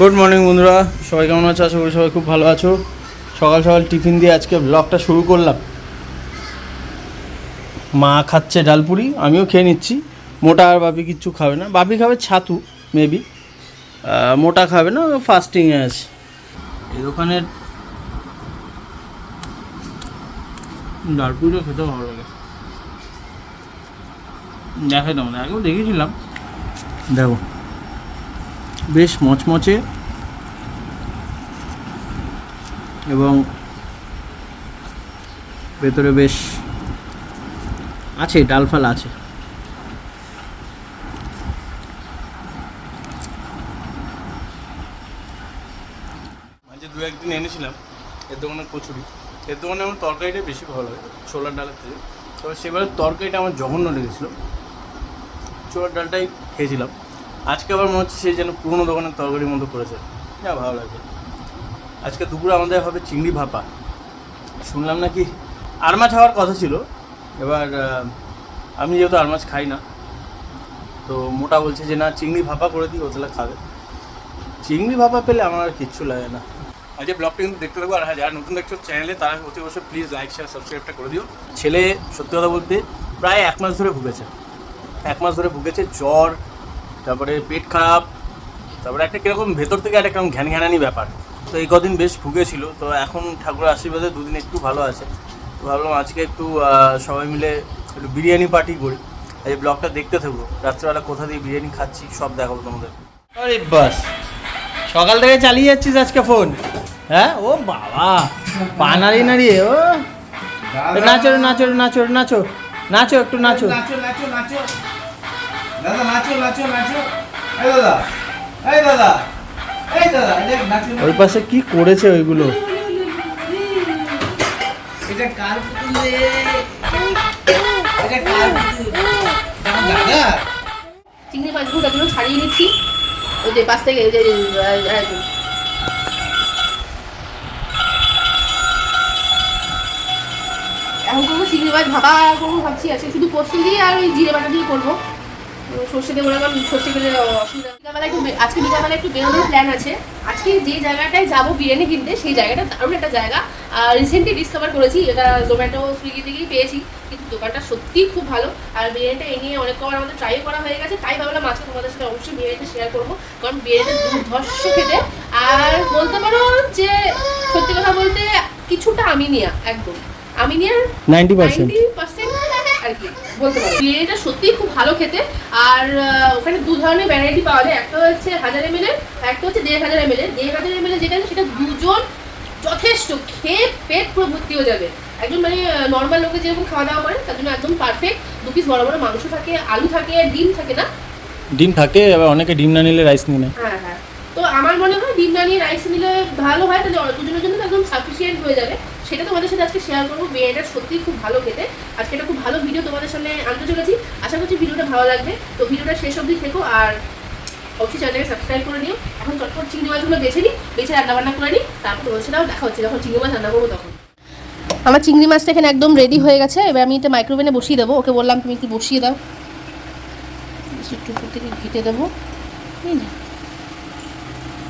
Good morning বন্ধুরা, সবাই কেমন আছো? আশা করি সবাই খুব ভালো আছো। সকাল সকাল টিফিন দিয়ে আজকে ব্লগটা শুরু করলাম। মা খাচ্ছে ডালপুরি, আমিও খেয়ে নিচ্ছি। মোটা আর বাপি কিচ্ছু খাবে না, বাপি খাবে ছাতু মেবি, মোটা খাবে না, ফাস্টিংয়ে আছে। এই দোকানের ডালপুরিটা খেতে ভালো লাগে, দেখাই তো আমাদের আগেও দেখেছিলাম। দেখো বেশ মচমচে এবং ভেতরে বেশ আছে, ডাল ফাল আছে। মাঝে দু একদিন এনেছিলাম এর দোকানের কচুরি, এর দোকানে আমার তরকারিটা বেশি ভালো লাগে ছোলার ডালের থেকে। তবে সেবারে তরকারিটা আমার জঘন্য লেগেছিলো, ছোলার ডালটাই খেয়েছিলাম। আজকে আবার মনে হচ্ছে সেই যেন পুরোনো দোকানের তরকারির মতো করেছে, যা ভালো লাগে। আজকে দুপুরে আমাদের হবে চিংড়ি ভাপা। শুনলাম নাকি আর মাছ হওয়ার কথা ছিল, এবার আমি যেহেতু আর মাছ খাই না, তো মোটা বলছে যে না চিংড়ি ভাপা করে দিই, ও তাহলে খাবে। চিংড়ি ভাপা পেলে আমার আর কিচ্ছু লাগে না। আজকে ব্লগটা কিন্তু দেখতে থাকবো, আর হ্যাঁ যারা নতুন দেখছো চ্যানেলে তারা অতি অবশ্যই প্লিজ লাইক শেয়ার সাবস্ক্রাইবটা করে দিও। ছেলে সত্যি কথা বলতে প্রায় 1 মাস ধরে ভুগেছে, 1 মাস ধরে ভুগেছে। জ্বর, তারপরে পেট খারাপ, তারপরে একটা কীরকম ভেতর থেকে একটা কেরকম ঘ্যানঘ্যানানি ব্যাপার। তো এই কদিন বেশ ভুগেছিল, তো এখন ঠাকুরের আশীর্বাদে দুদিন একটু ভালো আছে। তো ভাবলাম আজকে একটু সবাই মিলে একটু বিরিয়ানি পার্টি করি। এই ব্লগটা দেখতে থাকবো, রাত্রেবেলা কোথা দিয়ে বিরিয়ানি খাচ্ছি সব দেখাবো তোমাদের। আরে বাস, সকাল থেকে চালিয়ে যাচ্ছিস আজকে ফোন? হ্যাঁ, ও বাবা পা নাড়িয়ে নাড়িয়ে, ও নাচো নাচো নাচো নাচো নাচো, একটু নাচো নাচো নাচো নাচো দাদা, নাচো নাচো নাচো। এই দাদা, এই দাদা, এই দাদা, এই নাচো। ওই পাশে কি করেছে ওইগুলো? এটা কার পুতুল রে? এটা কার পুতুল? দাদা চিংড়ি মাছগুলো এগুলো ছাড়িয়ে নিচ্ছি ওই যে পাশ থেকে, এখন করবো চিংড়ি মাছ ভাপা করবো ভাবছি। আছে শুধু পোস্ত দিয়ে আর ওই জিরে বাটা দিয়ে করবো। সর্ষে দিয়ে বললাম, সর্ষে খেলে অসুবিধা। বিকালবেলা একটু আজকে বিকালবেলা একটু বেরোনোর প্ল্যান আছে। আজকে যে জায়গাটায় যাবো বিরিয়ানি কিনতে, সেই জায়গাটা দারুণ একটা জায়গা। রিসেন্টলি ডিসকভার করেছি, এটা জোম্যাটো সুইগি থেকেই পেয়েছি, কিন্তু দোকানটা সত্যিই খুব ভালো। আর বিরিয়ানিটা এ নিয়ে অনেক কবার আমাদের ট্রাইও করা হয়ে গেছে, তাই ভাবলাম আজকে তোমাদের সাথে অবশ্যই বিরিয়ানিটা শেয়ার করবো। কারণ বিরিয়ানিটা দুর্ধর্ষ খেতে, আর বলতে পারো যে সত্যি কথা বলতে কিছুটা আমিনিয়া, একদম আমিনিয়ার 90% আর কি বলতে পারো। বিরিয়ানিটা সত্যিই খুব ভালো খেতে। আর ওখানে দু ধরনের ভ্যারাইটি পাওয়া যায়, একটা হচ্ছে 1000 ml, একটা হচ্ছে 1500 ml। 1500 ml যেটা আছে সেটা দুজন যথেষ্ট, খেয়ে পেট পুরো ভর্তি হয়ে যাবে। একদম মানে নর্মাল লোকে যেরকম খাওয়া দাওয়া করে তার জন্য একদম পারফেক্ট। 2 পিস বড় বড় মাংস থাকে, আলু থাকে, ডিম থাকে না? ডিম থাকে, আবার অনেকে ডিম না নিলে রাইস নিয়ে নেয়। হ্যাঁ হ্যাঁ, তো আমার মনে হয় ডিম না নিয়ে রাইস নিলে ভালো হয়, তাহলে দুজনের জন্য একদম সাফিসিয়েন্ট হয়ে যাবে। সেটা তোমাদের সাথে আজকে শেয়ার করবো। বিরিয়ানিটা সত্যিই খুব ভালো খেতে। আজকে একটা খুব ভালো ভিডিও তোমাদের সামনে আনতে চলেছি, আশা করছি ভিডিওটা ভালো লাগবে। তো ভিডিওটা শেষ অবধি থেকো, আর অবশ্যই চ্যানেলটাকে সাবস্ক্রাইব করে নিও। এখন চটপট চিংড়ি মাছগুলো বেছে নিই, বেছে রান্নাবান্না করে নিই, তারপর তোমাদের সাথেও দেখা হচ্ছে যখন চিংড়ি মাছ রান্না করবো তখন। আমার চিংড়ি মাছটা এখানে একদম রেডি হয়ে গেছে। এবার আমি এটা মাইক্রোওভেনে বসিয়ে দেবো। ওকে বললাম তুমি একটু বসিয়ে দাও, একটু উপর থেকে ঘেটে দেবো।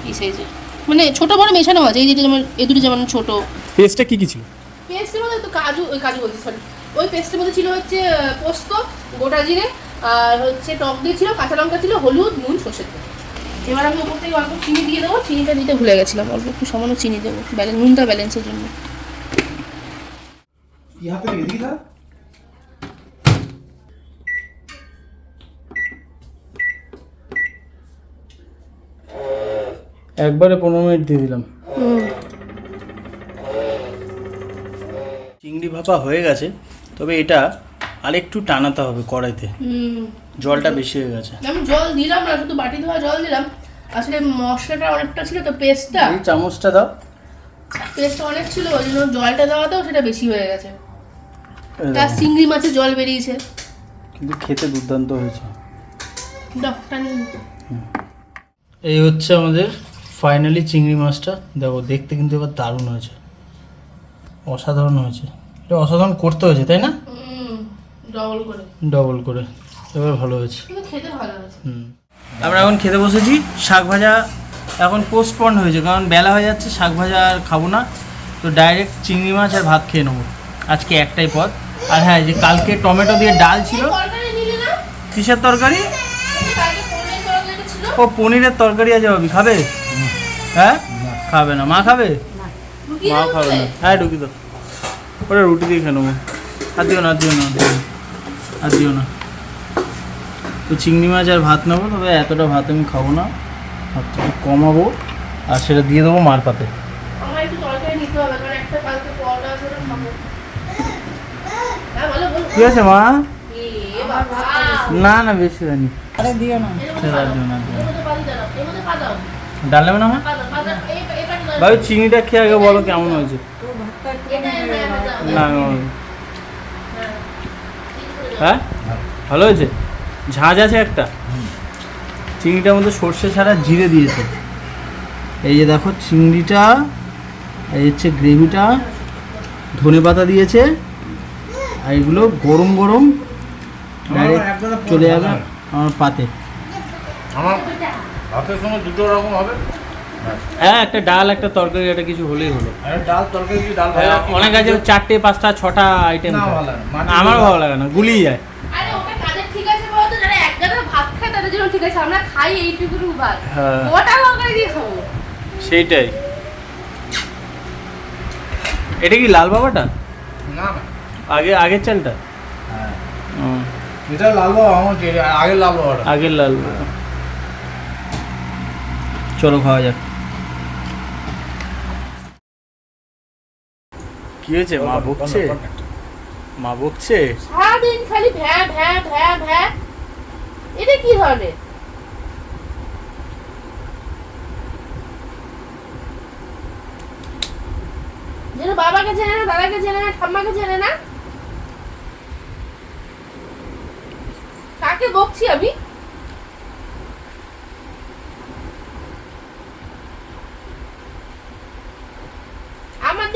এই সাইজে মানে ছোটো বড় মেশানো আছে, এই যেটা যেমন এ দুটো যেমন ছোটো। পেস্টটা কি কি ছিল? পেস্টের মধ্যে তো কাজু বলছি, সরি, ওই পেস্টের মধ্যে ছিল হচ্ছে পোস্ত, গোটা জিরে, আর হচ্ছে টক দিয়ে ছিল, কাঁচা লঙ্কা ছিল, হলুদ, নুন, সর্ষের তেল। এবার আমি ওপর থেকে অল্প চিনি দিয়ে দেবো। চিনিটা দিতে ভুলে গেছিলাম, অল্প একটু সামান্য চিনি দেবো, নুনটা ব্যালেন্সের জন্য। কি হাতে লেগে দিই দাদা? একবারে 15 মিনিট দিয়ে দিলাম। চিংড়ি ভাপা হয়ে গেছে, তবে এটা আরেকটু টানাতে হবে কড়াইতে, জলটা বেশি হয়ে গেছে। আমি জল দিলাম না, শুধু বাটি ধোয়া জল দিলাম। আসলে মশলাটা অনেকটা ছিল তো, পেস্টটা, এই চামচটা দাও। পেস্টটা অনেক ছিল, ওই জন্য জলটা দেওয়াতেও সেটা বেশি হয়ে গেছে। তার চিংড়ি মাছের জল বেরিয়েছে, কিন্তু খেতে দুর্দান্ত হয়েছে। ডক্টর এই হচ্ছে আমাদের ফাইনালি চিংড়ি মাছটা। দেখো দেখতে কিন্তু এবার দারুণ হয়েছে, অসাধারণ হয়েছে। এটা অসাধারণ করতে হয়েছে, তাই না? ডবল করে এবার ভালো হয়েছে, খেতে ভালো হয়েছে। আমরা এখন খেতে বসেছি। শাক ভাজা এখন পোস্টপন্ড হয়েছে, কারণ বেলা হয়ে যাচ্ছে, শাক ভাজা আর খাবো না, তো ডাইরেক্ট চিংড়ি মাছ আর ভাত খেয়ে নেবো। আজকে একটাই পদ। আর হ্যাঁ, যে কালকে টমেটো দিয়ে ডাল ছিল। কিসের তরকারি? ও পনিরের তরকারি আছে ভাবি, খাবে? হ্যাঁ খাবে না, মা খাবে? মা খাবে না। হ্যাঁ ঢুকি তো, ওটা রুটি দিয়ে খেয়ে নেবো। আর দিও না, আর দিও না, আর দিও না। তো চিংড়ি মাছ আর ভাত নেবো, তবে এতটা ভাত আমি খাবো না, ভাতটা একটু কমাবো, আর সেটা দিয়ে দেবো মার পাতে। ঠিক আছে মা? না না বেশি হয়নি। আরে দিও না। ডাল নেবে না মা? ভাই চিংড়িটা খেয়ে আগে বলো কেমন হয়েছে। না হ্যাঁ ভালো হয়েছে। ঝাঁঝ আছে একটা, চিংড়িটার মধ্যে সর্ষে ছাড়া জিরে দিয়েছে। এই যে দেখো চিংড়িটা, এই হচ্ছে গ্রেভিটা, ধনে পাতা দিয়েছে, আর এগুলো গরম গরম ডাইরেক্ট চলে যাবে আমার পাতে। আমার ভাতের সঙ্গে দুটো রকম হবে। হ্যাঁ একটা ডাল একটা তরকারি একটা কিছু হলেই হলো। ডাল তরকারি কি ডাল হ্যাঁ, অনেক আছে 4টে 5টা 6টা আইটেম। না, ভালো লাগে না। আমার ভালো লাগে না, গুলিয়ে যায়। আরে ওটা কাদের ঠিক আছে বলতো, যারা এক গাদা ভাত খায় তাদের জন্য ঠিক আছে, আমরা খাই এইটুকুর ভাত, হ্যাঁ। ওটা তরকারি দিয়ে খাবো। সেইটাই। এটা কি লাল বাবাটা? না না, আগের চালটা? হ্যাঁ ও, এটা লাল বাবা, আমার আগের লাল বাবাটা। আগের লাল বাবা। চলো খাওয়া যাক। কি হয়েছে, মা বকছে? মা বকছে? সারাদিন খালি ভ্যা ভ্যা ভ্যা ভ্যা, এটা কি ধরনের? যেন বাবাকে চেনে না, দাদাকে চেনে না, ঠাম্মাকে চেনে না। কাকে বকছি আমি? আমার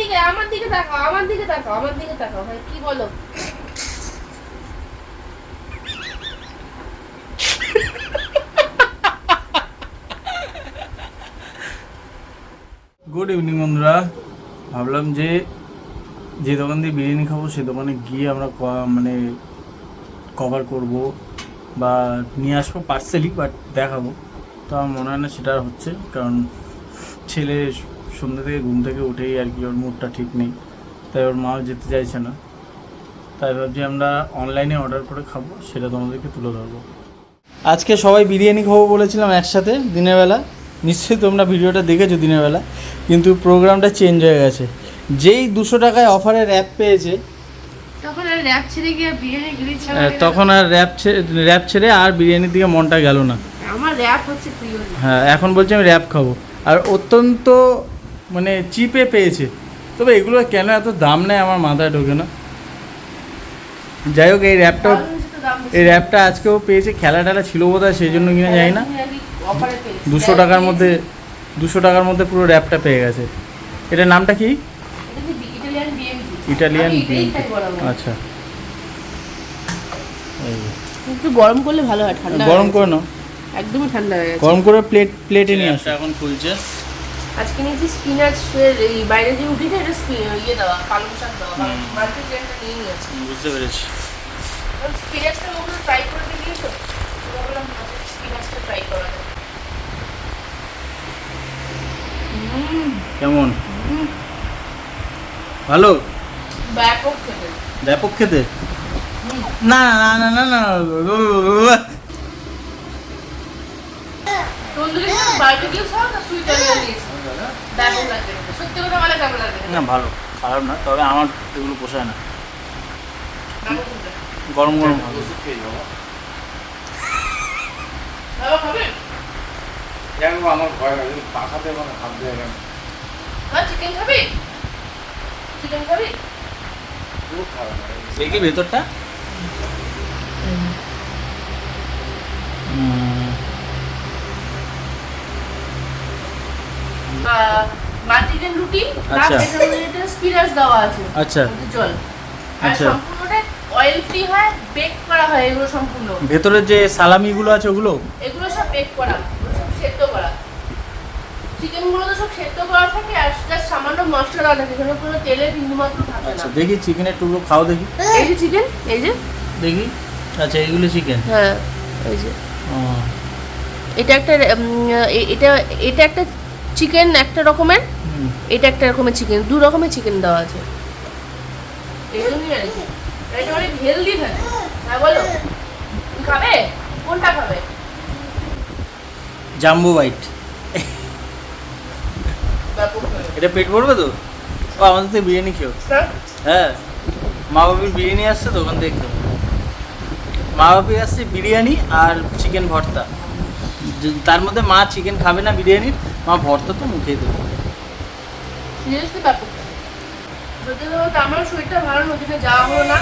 দিকে তাকাও, আমার দিকে তাকাও, আমার দিকে তাকাও। হ্যাঁ কি বলো? গুড ইভিনিং বন্ধুরা। ভাবলাম যে দোকান দিয়ে বিরিয়ানি খাবো সে দোকানে গিয়ে আমরা মানে কভার করব বা নিয়ে আসবো পার্সেলই, বাট দেখাবো। তো আমার মনে হয় না সেটা হচ্ছে, কারণ ছেলে সন্ধ্যা থেকে ঘুম থেকে উঠেই আর কি ওর মুডটা ঠিক নেই, তাই ওর মাও যেতে চাইছে না। তাই ভাবছি আমরা অনলাইনে অর্ডার করে খাবো, সেটা তোমাদেরকে তুলে ধরবো। আজকে সবাই বিরিয়ানি খাবো বলেছিলাম একসাথে দিনের বেলা, নিশ্চয়ই তোমরা ভিডিওটা দেখেছো দিনের বেলা, কিন্তু প্রোগ্রামটা চেঞ্জ হয়ে গেছে। যেই 200 টাকায় অফারের অ্যাপ পেয়েছে তখন আর র‍্যাপ ছেড়ে গিয়ে বিরিয়ানি খেতে ইচ্ছা করে না। তখন আর র্যাপ ছেড়ে আর বিরিয়ানির দিকে মনটা গেল না। আমার র‍্যাপ হচ্ছে প্রিয়। হ্যাঁ এখন বলছি আমি র্যাপ খাবো, আর অত্যন্ত মানে চিপে পেয়েছে। তবে এগুলো কেন এত দাম নেয় আমার মাথায় ঢোকে না। যাই হোক এই র্যাপটা আজকেও পেয়েছে, খেলা টেলা ছিল বোধ হয় সেই জন্য কিনা জানি না। 200 টাকার মধ্যে পুরো র্যাপটা পেয়ে গেছে। এটার নামটা কি? Italian BMT. আচ্ছা একটু গরম করলে ভালো হয়, ঠান্ডা গরম করে নাও, একদমই ঠান্ডা হয়ে গেছে। গরম করে প্লেটে নিয়ে আসো। এখন খুলছে। আজকে নিয়েছি স্পিনাচের এই বাইরে যে উঠিটা, এটা ইয়ে দেওয়া পালং শাক দেওয়া, মাল্টিগ্রেনটা নিয়ে নিয়েছি। বুঝতে পেরেছি। স্পিনাচটা ওগুলো ট্রাই করে দেখি তো, ভাবলাম স্পিনাচটা ট্রাই করা যায়। কেমন? ভালো? ব্যাপক খেতে। ব্যাপক খেতে? না না না না না, তন্দুরি বারবিকিউ সস আর সুইট অনিয়ন দিয়েছি। দারুণ লাগে, সত্যি কথা বলে কেমন লাগে? না ভালো, খারাপ না, তবে আমার এগুলো পোষায় না। গরম গরম ভালো। ভালো খাবে? জানবো আমার ভয় লাগে, পাখাতে মানে হাত দিয়ে গেল। হ্যাঁ চিকেন খাবি? চিকেন খাবি? খুব খারাপ লাগে। দেখি ভেতরটা। মাল্টিগ্রেন রুটি, তার আচ্ছা। ভেতরে স্পিনাচ দেওয়া আছে। আচ্ছা জল। আর আচ্ছা। সম্পূর্ণটা অয়েল ফ্রি হয়, বেক করা হয় এগুলো সম্পূর্ণ। ভেতরে যে সালামিগুলো আছে ওগুলো? এগুলো সব বেক করা, এগুলো সব সেদ্ধ করা। চিকেনগুলো তো সব সেদ্ধ করা থাকে আর জাস্ট সামান্য মশলা দেওয়া থাকে, কোনো কোনো তেলের বিন্দু মাত্র থাকে আচ্ছা না। দেখি চিকেনের টুকরো খাও দেখি, এই যে চিকেন, এই যে দেখি। আচ্ছা এইগুলো চিকেন। হ্যাঁ এই যে এটা একটা এটা এটা একটা চিকেন একটা রকমের, এটা একটা রকমের চিকেন, দু রকমের চিকেন দেওয়া আছে। এই জন্যই আর কি এটা অনেক হেলদি থাকে। হ্যাঁ বলো, তুমি খাবে কোনটা খাবে? Jumbo bite. এটা পেট ভরবে তো? ও আমাদের তো বিরিয়ানি খেও। হ্যাঁ মা বাপির বিরিয়ানি আসছে তো ওখান থেকে খেও। মা বাপির আসছে বিরিয়ানি আর চিকেন ভর্তা, তার মধ্যে মা চিকেন খাবে না বিরিয়ানির, মা ভর্তা তো মুখেই দেবে। সিরিয়াসলি ব্যাপক। বলতে গেলে তো আমার শরীরটা ভালো না, ওদিকে যাওয়া হলো না।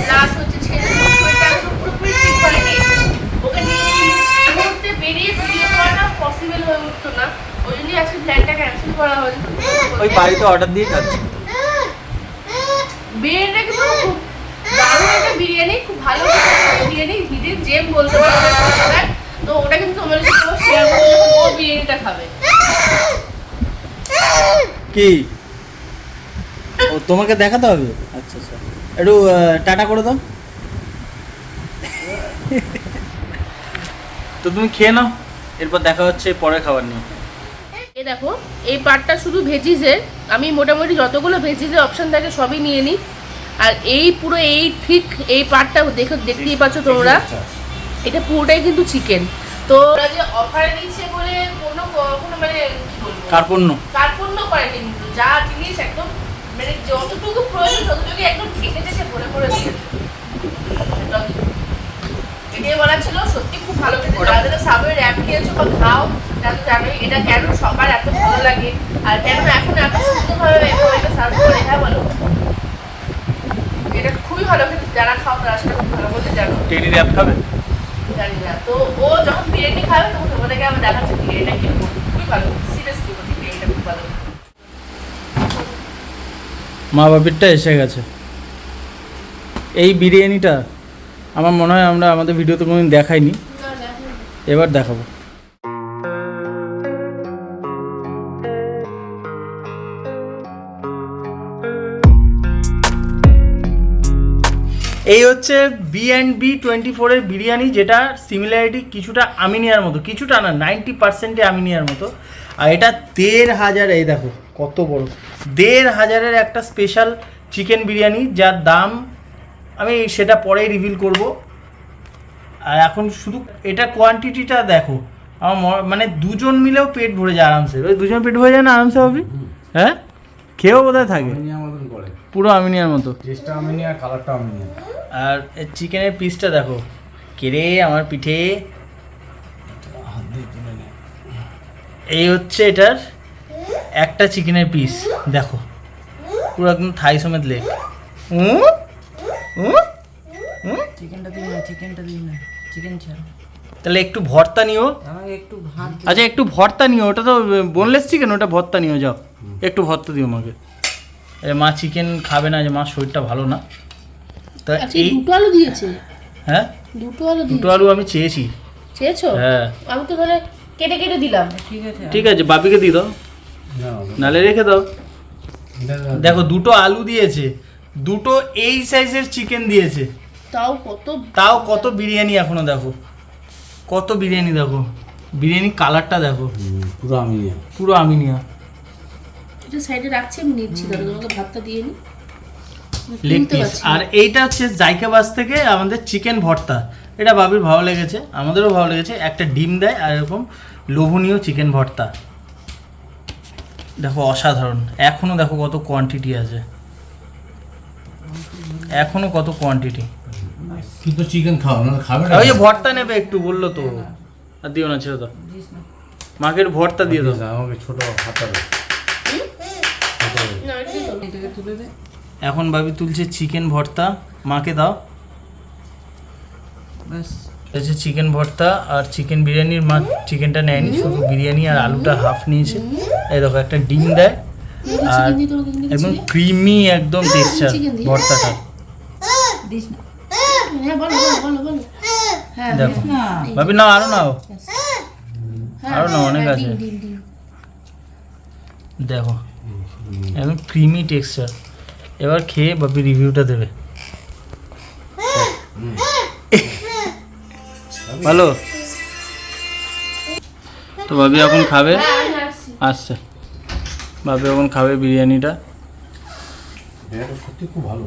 প্লাস হচ্ছে ছেলের শরীরটা এখন পুরোপুরি ঠিক হয়নি, ওকে নিয়ে এই মুহূর্তে বেরিয়ে ভিডিও করাটা পসিবল হয়ে উঠতো না, ওই জন্যই আজকে প্ল্যানটা ক্যান্সেল করা হয়েছে। ওই বাড়িতে অর্ডার দিয়ে খাচ্ছি। বিরিয়ানিটা কিন্তু খুব দারুণ একটা বিরিয়ানি, খুব ভালো বিরিয়ানি, হিডেন জেম বলতে পারো। তো ওটা কিন্তু তোমার সাথে শেয়ার করতে, ও বিরিয়ানিটা খাবে। কি ও তোমাকে দেখাতে হবে? আচ্ছা আচ্ছা একটু টাটা করে দাও। তো তুমি খেয়ে নাও, এরপর দেখা হচ্ছে পরে খাবার নিয়ে। এই দেখো এই পার্টটা শুধু ভেজিসের, আমি মোটামুটি যতগুলো ভেজিসের অপশন থাকে সবই নিয়ে নিই। আর এই পুরো এই ঠিক এই পার্টটা দেখতেই পাচ্ছ তোমরা, এটা পুরোটাই কিন্তু চিকেন। তো ওরা যে অফারে দিচ্ছে বলে কোনো কোনো মানে কি বলবো কার্পণ্য করেনি, কিন্তু যা জিনিস একদম মানে যতটুকু প্রয়োজন ততটুকু একদম ঘেটে ঘেটে ভরে ভরে দিয়েছে। এটাই বলার ছিল, সত্যি খুব ভালো খেতে। যারা যারা সাবওয়ে র্যাপ খেয়েছো বা খাও তারা তো জানোই এটা কেন সবার এত ভালো লাগে আর কেন এখন এত সুন্দরভাবে এটা সার্ভ করে। হ্যাঁ বলো, এটা খুবই ভালো খেতে, যারা খাও তারা সেটা খুব ভালো বলতে জানো। টেডি র্যাপ খাবে? জানি না। তো ও যখন বিরিয়ানি খাবে তখন তোমাদেরকে আমি দেখাচ্ছি বিরিয়ানিটা কিরকম। খুবই ভালো, সিরিয়াসলি বলছি বিরিয়ানিটা খুব ভালো। মা বাপিরটা এসে গেছে। এই বিরিয়ানিটা আমার মনে হয় আমরা আমাদের ভিডিওতে কোনোদিন দেখাইনি, এবার দেখাবো। এই হচ্ছে B&B 24-এর বিরিয়ানি, যেটা সিমিলারিটি কিছুটা আমিনিয়ার মতো, কিছুটা না 90% আমিনিয়ার মতো। আর এটা 1500, এই দেখো কত বড়, 1500-এর একটা স্পেশাল চিকেন বিরিয়ানি, যার দাম আমি সেটা পরেই রিভিল করব। আর এখন শুধু এটা কোয়ান্টিটিটা দেখো, আমার মানে দুজন মিলেও পেট ভরে যায় আরামসে। ওই দুজন পেট ভরে যায় না আরামসে হবে? হ্যাঁ খেয়েও বোধহয় থাকে পুরো আমিনিয়ার মতো, টেস্টটা আমিনিয়া, কালারটা আমিনিয়া। আর চিকেনের পিসটা দেখো, কেড়ে আমার পিঠে। এই হচ্ছে এটার একটা চিকেনের পিস, দেখো পুরো একদম থাই সমেত লেগ। চিকেনটা দিই না, চিকেনটা দিই না, চিকেন ছাড়া। তাহলে একটু ভর্তা নিও। আমাকে একটু ভাত আচ্ছা একটু ভর্তা নিও, ওটা তো বোনলেস চিকেন, ওটা ভর্তা নিও যাও, একটু ভর্তা দিও আমাকে। মা চিকেন খাবে না, যে মার শরীরটা ভালো না। তা এই দুটো আলু দিয়েছে। হ্যাঁ দুটো আলু আমি চেয়েছি। চেয়েছো? হ্যাঁ আমি তো তাহলে কেটে কেটে দিলাম। ঠিক আছে বাপিকে দিয়ে দাও, নালে রেখে দাও। দেখো দুটো আলু দিয়েছে, দুটো এই সাইজের চিকেন দিয়েছে, তাও কত বিরিয়ানি। এখনো দেখো কত বিরিয়ানি, দেখো বিরিয়ানি কালারটা দেখো, পুরো আমিনিয়া। এটা সাইডে রাখছি, আমি নিচ্ছি, দাঁড়া তোমাকে ভাতটা দিয়ে নি। Leg piece. আর এইটা হচ্ছে জাইকাবাস থেকে আমাদের চিকেন ভর্তা, এটা বাবির ভালো লেগেছে, আমাদেরও ভালো লেগেছে। একটা ডিম দেয় আর এরকম লোভনীয় চিকেন ভর্তা, দেখো অসাধারণ। এখনো দেখো কত কোয়ান্টিটি আছে, এখনো কত কোয়ান্টিটি। কিন্তু চিকেন খাও না, খাবে না। ওই যে ভর্তা নেবে একটু বললো তো, আর দিও না, ছেড়ে দাও। মাকে একটু ভর্তা দিয়ে দাও। আমাকে ছোট হাতা দাও। এটাকে তুলে দে। এখন ভাবি তুলছে চিকেন ভর্তা, মাকে দাও। ব্যাস হচ্ছে চিকেন ভর্তা আর চিকেন বিরিয়ানির। মা চিকেনটা নেয়নি, শুধু বিরিয়ানি আর আলুটা হাফ নিয়েছে। এই দেখো একটা ডিম দেয় আর একদম ক্রিমি একদম টেক্সচার ভর্তাটা। দিস না। হ্যাঁ বলো বলো বলো। হ্যাঁ দেখো না ভাবি নাও, আরো নাও, আরো নাও, অনেক আছে। দেখো একদম ক্রিমি টেক্সচার। এবার খেয়ে বাপি রিভিউটা দেবে। ভালো তো বাবি এখন খাবে, হ্যাঁ আমি আসছি। আসছে বাবি এখন খাবে বিরিয়ানিটা। এটা সত্যি খুব ভালো,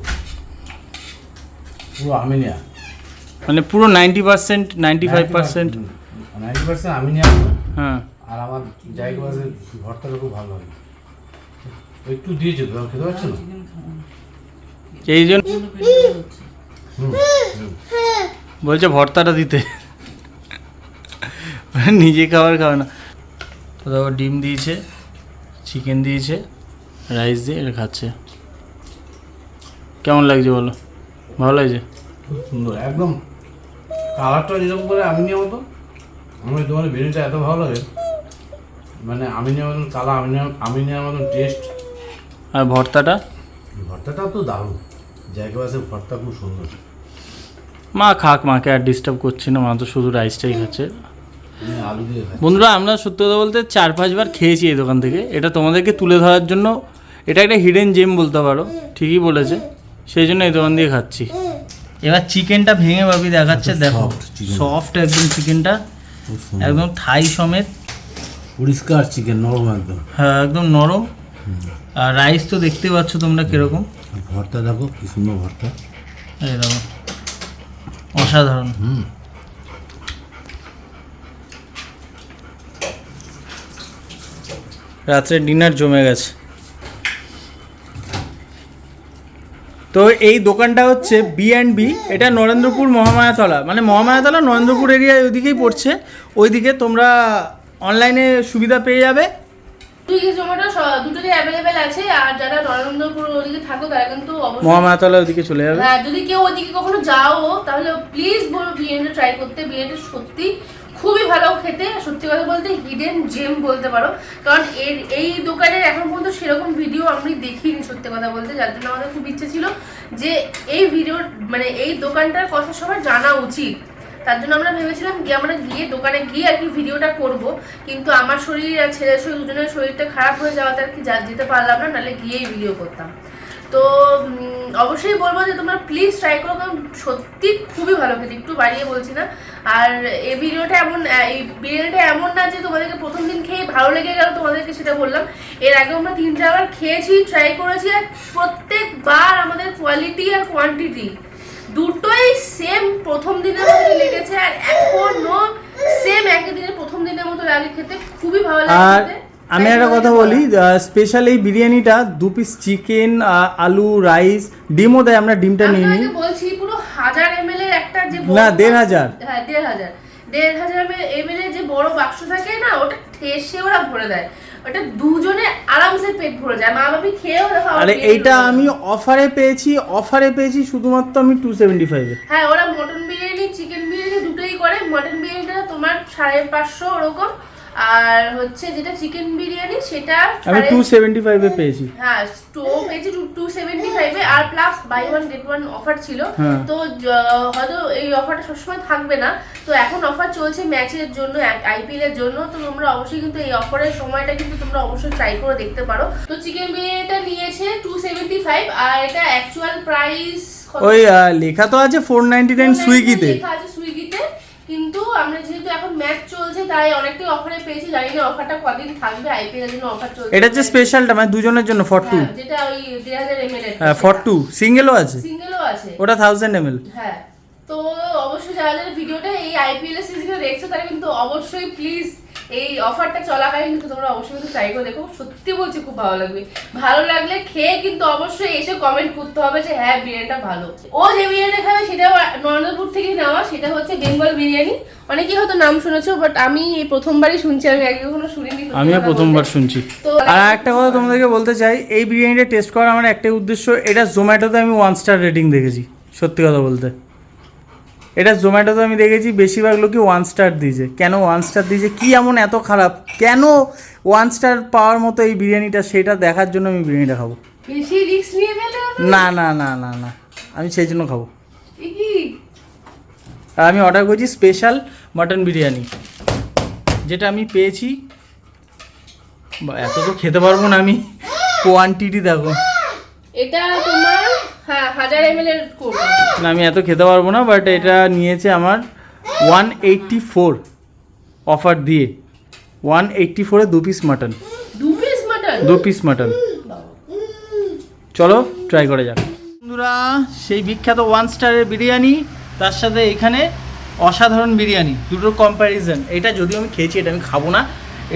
পুরো আমিনিয়া, মানে পুরো 90% 95%। 90% আমিনিয়া। হ্যাঁ আর আমার জায়গা আছে ভর্তাটা খুব ভালো হয়, একটু দিয়েছে তো খেতে পারছো না। এই জন্য বলছে ভর্তাটা দিতে, নিজে খাবার খাবে না। তো দেখো ডিম দিয়েছে, চিকেন দিয়েছে, রাইস দিয়ে এটা খাচ্ছে। কেমন লাগছে বলো? ভালো লাগছে? খুব সুন্দর একদম, কালারটা যেরকম করে আমিনিয়া মতো। আমার দোকানে বিরিয়ানিটা এত ভালো লাগে, মানে আমিনিয়া মতন কালা, আমিনিয়ার মতন টেস্ট। আর ভর্তাটা? ভর্তাটাও তো দারুণ, জায়গা আছে ভর্তা খুব সুন্দর। মা খাক, মাকে আর ডিস্টার্ব করছি না, মা তো শুধু রাইসটাই খাচ্ছে। আলু দিয়ে খাই। বন্ধুরা আমরা সত্যি কথা বলতে 4-5 বার খেয়েছি এই দোকান থেকে। এটা তোমাদেরকে তুলে ধরার জন্য, এটা একটা হিডেন জেম বলতে পারো, ঠিকই বলেছে, সেই জন্য এই দোকান দিয়ে খাচ্ছি। এবার চিকেনটা ভেঙে ভাবি দেখাচ্ছে, দেখো সফট একদম চিকেনটা, একদম থাই সমেত, পরিষ্কার চিকেন, নরম একদম। হ্যাঁ একদম নরম। আর রাইস তো দেখতে পাচ্ছ তোমরা কিরকম। ভর্তা দেখো কি সুন্দর ভর্তা, এই দেখো অসাধারণ। রাত্রে ডিনার জমে গেছে। তো এই দোকানটা হচ্ছে B&B, এটা নরেন্দ্রপুর মহামায়াতলা, মানে মহামায়াতলা নরেন্দ্রপুর এরিয়া ওইদিকেই পড়ছে। ওইদিকে তোমরা অনলাইনে সুবিধা পেয়ে যাবে। সুইগি জোম্যাটো দুটোতেই অ্যাভেলেবেল আছে। আর যারা নরেন্দ্রপুর ওদিকে থাকো তারা কিন্তু অবশ্যই মহামায়াতলা ওইদিকে চলে যাবে। হ্যাঁ, যদি কেউ ওদিকে কখনো যাও তাহলে প্লিজ বলবো বিরিয়ানিটা ট্রাই করতে। বিরিয়ানিটা সত্যি খুবই ভালো খেতে, সত্যি কথা বলতে হিডেন জেম বলতে পারো। কারণ এই দোকানের এখন পর্যন্ত সেরকম ভিডিও আমি দেখিনি সত্যি কথা বলতে, যার জন্য আমাদের খুব ইচ্ছে ছিল যে এই ভিডিও মানে এই দোকানটার কথা সবার জানা উচিত। তার জন্য আমরা ভেবেছিলাম আমরা গিয়ে দোকানে গিয়ে আর কি ভিডিওটা করব, কিন্তু আমার শরীর আর ছেলের শরীর দুজনের শরীরটা খারাপ হয়ে যাওয়াতে আর কি যেতে পারলাম না, নাহলে গিয়েই ভিডিও করতাম। তো অবশ্যই বলবো যে তোমরা প্লিজ ট্রাই করো, কারণ সত্যি খুবই ভালো খেতে, একটু বাড়িয়ে বলছি না। আর এই বিরিয়ানিটা এমন না যে তোমাদেরকে প্রথম দিন খেয়ে ভালো লেগে গেল, তোমাদেরকে সেটা বললাম। এর আগে আমরা 3-4 বার খেয়েছি, ট্রাই করেছি, আর প্রত্যেকবার আমাদের কোয়ালিটি আর কোয়ান্টিটি দুটোই সেম প্রথম দিনের মতো লেগেছে, আর এখনো সেম একই দিনের প্রথম দিনের মতো লাগে খেতে, খুবই ভালো লাগে আর খেতে। আমি একটা কথা বলি, স্পেশাল এই বিরিয়ানিটা 2 পিস চিকেন, আলু, রাইস, ডিমও দেয়। আমরা ডিমটা নিয়ে নিই। আমি বলছি পুরো 1000 ml এর একটা যে না 1500, হ্যাঁ 1500 ml এর যে বড় বাক্স থাকে না, ওটা ঠেসে ওরা ভরে দেয়, ওটা দুজনে আরামসে পেট ভরে যায়। মা বাবা খেয়েও দেখো। আরে এইটা আমি অফারে পেয়েছি শুধুমাত্র আমি 275 এ। হ্যাঁ, ওরা মটন বিরিয়ানি চিকেন বিরিয়ানি দুটোই করে। মটন বিরিয়ানিটা তোমার 550 ওরকম, আর হচ্ছে যেটা চিকেন বিরিয়ানি সেটা আমি 275 এ পেয়েছি। হ্যাঁ, পেয়েছি 275 এ, আর plus buy one get one offer ছিল। তো হয়তো এই অফারটা সবসময় থাকবে না, তো এখন অফার চলছে ম্যাচের জন্য, IPL এর জন্য। তো তোমরা অবশ্যই কিন্তু এই অফারের সময়টা কিন্তু তোমরা অবশ্যই ট্রাই করে দেখতে পারো। তো চিকেন বিরিয়ানিটা নিয়েছে 275, আর এটা অ্যাকচুয়াল প্রাইস ওই লেখা তো আছে 499 সুইগিতে, লেখা আছে সুইগিতে, কিন্তু আমরা যেহেতু এখন ম্যাচ চলছে তাই অনেকটাই অফারে পেয়েছি। জানি না অফারটা কদিন থাকবে, IPL এর জন্য অফার চলছে। এটা যে স্পেশালটা মানে দুজনের জন্য 42, যেটা ওই 1000 ml এর, হ্যাঁ 42 সিঙ্গেলও আছে, সিঙ্গেলও আছে, ওটা 1000 ml। হ্যাঁ। তো অবশ্যই যারা যারা ভিডিওটা এই IPL এর সিজনে দেখছো তারা কিন্তু অবশ্যই প্লিজ এই অফারটা চলাকালীন কিন্তু তোমরা অবশ্যই কিন্তু ট্রাই করে দেখো। সত্যি বলছি খুব ভালো লাগবে। ভালো লাগলে খেয়ে কিন্তু অবশ্যই এসে কমেন্ট করতে হবে যে হ্যাঁ বিরিয়ানিটা ভালো। ও যে বিরিয়ানিটা খাবে সেটাও নরেন্দ্রপুর থেকেই নেওয়া, সেটা হচ্ছে বেঙ্গল বিরিয়ানি। অনেকেই হয়তো নাম শুনেছো, বাট আমি এই প্রথমবারই শুনছি, আমি আগে কখনো শুনিনি। আমিও প্রথমবার শুনছি। তো আর একটা কথা তোমাদেরকে বলতে চাই, এই বিরিয়ানিটা টেস্ট করার আমার একটাই উদ্দেশ্য, এটা জোম্যাটোতে আমি 1 স্টার রেটিং দেখেছি। সত্যি কথা বলতে এটা জোম্যাটোতে আমি দেখেছি বেশিরভাগ লোকই 1 স্টার দিয়েছে। কেন 1 স্টার দিয়েছে, কি এমন এত খারাপ, কেন 1 স্টার পাওয়ার মতো এই বিরিয়ানিটা, সেটা দেখার জন্য আমি বিরিয়ানিটা খাবো। বেশি রিস্ক নিয়ে ফেলে না না না না না, আমি সেই জন্য খাবো। কি আর আমি অর্ডার করেছি স্পেশাল মাটন বিরিয়ানি, যেটা আমি পেয়েছি এত তো খেতে পারবো না আমি, কোয়ান্টিটি দেখো। এটা তোমার 1000 ml এর করবে। না আমি এত খেতে পারবো না, বাট এটা নিয়েছে আমার 184 অফার দিয়ে। 184-এ 2 পিস মাটন। 2 piece mutton. চলো ট্রাই করা যাক বন্ধুরা। সেই বিখ্যাত 1 স্টারের বিরিয়ানি, তার সাথে এখানে অসাধারণ বিরিয়ানি, দুটোর কম্প্যারিজন। এটা যদিও আমি খেয়েছি, এটা আমি খাবো না।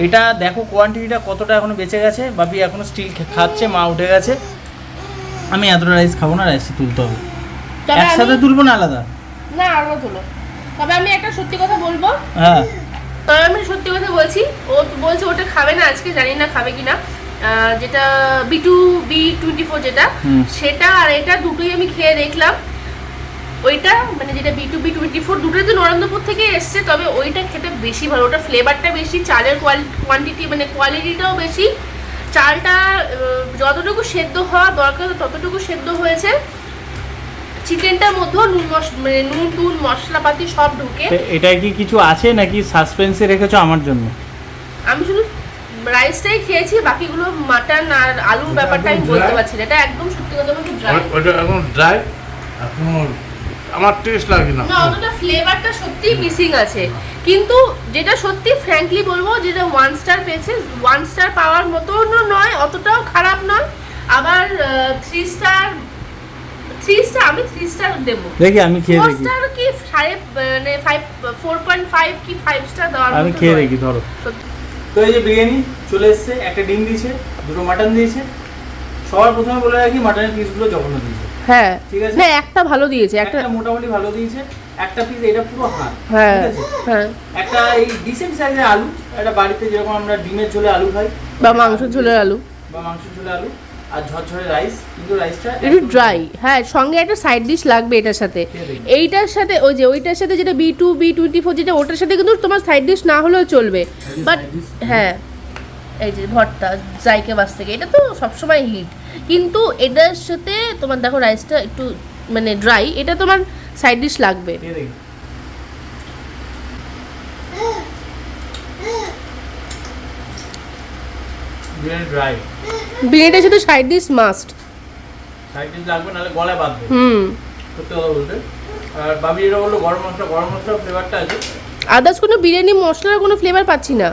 এটা দেখো কোয়ান্টিটিটা কতটা এখনো বেঁচে গেছে। বাপি এখনো স্টিল খাচ্ছে, মা উঠে গেছে। আমি এতটা রাইস খাবো না, রাইসে তুলতে হবে। তবে একসাথে তুলবো না আলাদা? না আলাদা তুলো। তবে আমি একটা সত্যি কথা বলবো। হ্যাঁ তবে আমি সত্যি কথা বলছি, ও বলছে ওটা খাবে না আজকে, জানি না খাবে কিনা। যেটা B24 যেটা, সেটা আর এটা দুটোই আমি খেয়ে দেখলাম। ওইটা মানে যেটা B24 দুটোই তো নরেন্দ্রপুর থেকে এসছে, তবে ওইটা খেতে বেশি ভালো। ওটা ফ্লেভারটা বেশি, চালের কোয়ান্টিটি মানে কোয়ালিটিটাও বেশি। চালটা যতটুকু সেদ্ধ হওয়া দরকার ততটুকু সেদ্ধ হয়েছে। চিকেনটার মধ্যেও মানে নুন টুন মশলাপাতি সব ঢুকে। এটাই কি কিছু আছে নাকি সাসপেন্সে রেখেছো আমার জন্য? আমি শুধু রাইসটাই খেয়েছি, বাকিগুলো মাটন আর আলুর ব্যাপারটা আমি বলতে পারছি না। এটা একদম সত্যি কথা বলতে ড্রাই। ওটা এখন ড্রাই, এখন আমার টেস্ট লাগে না। না অতটা ফ্লেভারটা সত্যি মিসিং আছে। কিন্তু যেটা সত্যি ফ্র্যাঙ্কলি বলবো, যেটা 1 স্টার পেয়েছে, 1 স্টার পাওয়ার মতনও নয়, অতটাও খারাপ নয়। আবার 3 স্টার আমি 3 স্টার দেবো। দেখি আমি খেয়ে 4 দেখি। স্টার কি 4.5 কি 5 স্টার দেওয়ার মতো আমি খেয়ে নয়। দেখি ধরো। সত্যি। তো এই যে বিরিয়ানি চলে এসছে, একটা ডিম দিয়েছে, দুটো মাটন দিয়েছে। সবার প্রথমে বলে রাখি, মাটনের পিসগুলো জঘন্য দিয়েছে। হ্যাঁ ঠিক আছে। না একটা ভালো দিয়েছে, একটা একটা মোটামুটি ভালো দিয়েছে, একটা পিস এটা পুরো হাড়। হ্যাঁ ঠিক আছে। হ্যাঁ। একটা এই ডিসেন্ট সাইজের আলু, একটা বাড়িতে যেরকম আমরা ডিমের ঝোলে আলু খাই বা মাংস ঝোলের আলু, বা মাংস ঝোলে আলু, আর ঝরঝরে রাইস, কিন্তু রাইসটা একটু ড্রাই। হ্যাঁ, সঙ্গে একটা সাইড ডিশ লাগবে এটার সাথে। এইটার সাথে ওই যে ওইটার সাথে যেটা B24 যেটা, ওটার সাথে কিন্তু তোমার সাইড ডিশ না হলেও চলবে। বাট হ্যাঁ, এই যে ভর্তা জাইকে বাস থেকে, এটা তো সবসময় হিট। কিন্তু এটার সাথে তোমার দেখো রাইসটা একটু মানে ড্রাই, এটা তোমার সাইড ডিশ লাগবে। খেয়ে দেখি। বিরিয়ানি ড্রাই, বিরিয়ানিটার সাথে side dish must. Side dish লাগবে, নাহলে গলায় বাঁধবে। হুম। সত্যি কথা বলতে। আর বাবি এটা বললো গরম মশলা ফ্লেভারটা আছে। আদার্স কোনো বিরিয়ানি মশলার কোনো ফ্লেভার পাচ্ছি না।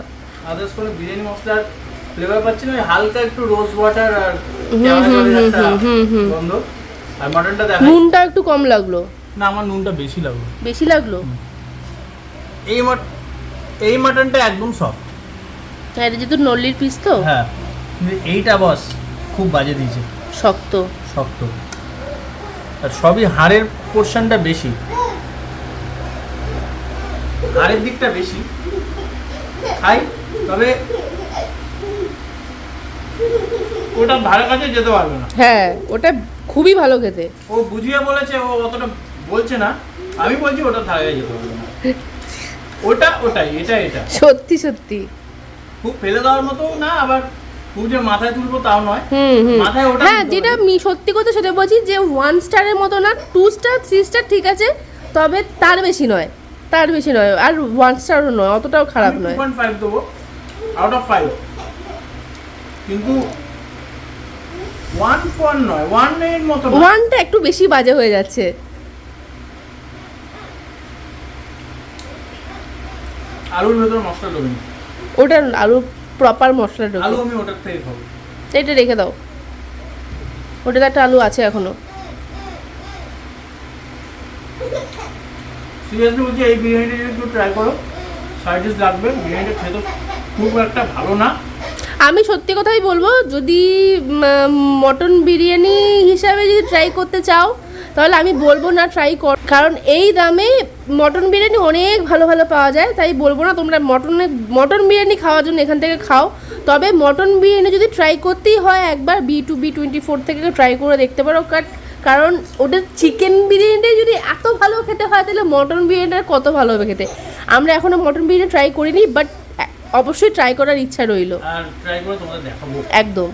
আদার্স কোনো বিরিয়ানি মশলার ফ্লেভার পাচ্ছি না, ওই হালকা একটু রোজ ওয়াটার আর গন্ধ। আর মাটনটা দেখা, নুনটা একটু কম লাগলো। না আমার নুনটা বেশি লাগলো। বেশি লাগলো? এই মাটনটা একদম সফট। হ্যাঁ, এটা যেহেতু নল্লির পিস তো হ্যাঁ, কিন্তু এইটা বস খুব বাজে দিয়েছে, শক্ত। শক্ত। আর সবই হাড়ের পোর্শনটা বেশি, হাড়ের দিকটা বেশি খাই। তবে ওটা ধারে কাছে যেতে পারবে না। হ্যাঁ, ওটা খুবই ভালো খেতে। ও বুঝিয়ে বলেছে, ও অতটা বলছে না, আমি বলছি ওটা ধারে কাছে যেতে পারবে না। ওটাই এটা সত্যি সত্যি খুব ফেলে দেওয়ার মতো না, আবার খুব যে মাথায় তুলবো তাও নয়। মাথায় ওটা হ্যাঁ, যেটা সত্যি কথা সেটা বলছি যে 1 স্টারের মতো না, 2 স্টার 3 স্টার ঠিক আছে, তবে তার বেশি নয়, আর 1 স্টারও নয়, অতটাও খারাপ নয়। 2.5 দেবো আউট অফ 5, কিন্তু 1.4 নয়, 1 এর মতো না। 1টা একটু বেশি বাজে হয়ে যাচ্ছে। আলুর ভেতরে মশলা ঢোকে না। ওটা আলু প্রপার মশলা আলু ঢোকে। আমি ওটার থেকে খাবো। এটা রেখে দাও, ওটাতে একটা আলু আছে এখনো। সিরিয়াসলি বলছি, এই বিরিয়ানিটা যদি একটু ট্রাই করো, সাইড ডিশ লাগবে। বিরিয়ানিটা খেতে খুব একটা ভালো না। আমি সত্যি কথাই বলবো, যদি মটন বিরিয়ানি হিসাবে যদি ট্রাই করতে চাও, তাহলে আমি বলবো না ট্রাই কর, কারণ এই দামে মটন বিরিয়ানি অনেক ভালো ভালো পাওয়া যায়। তাই বলবো না তোমরা মটন বিরিয়ানি খাওয়ার জন্য এখান থেকে খাও। তবে মটন বিরিয়ানি যদি ট্রাই করতেই হয়, একবার B24 থেকে ট্রাই করে দেখতে পারো। কারণ ওটা চিকেন বিরিয়ানিটা যদি এত ভালো খেতে হয়, তাহলে মটন বিরিয়ানিটা কত ভালো হবে খেতে। আমরা এখনও মটন বিরিয়ানি ট্রাই করিনি, বাট অবশ্যই ট্রাই করার ইচ্ছা রইল। আর ট্রাই করে তোমাদের দেখাবো একদম।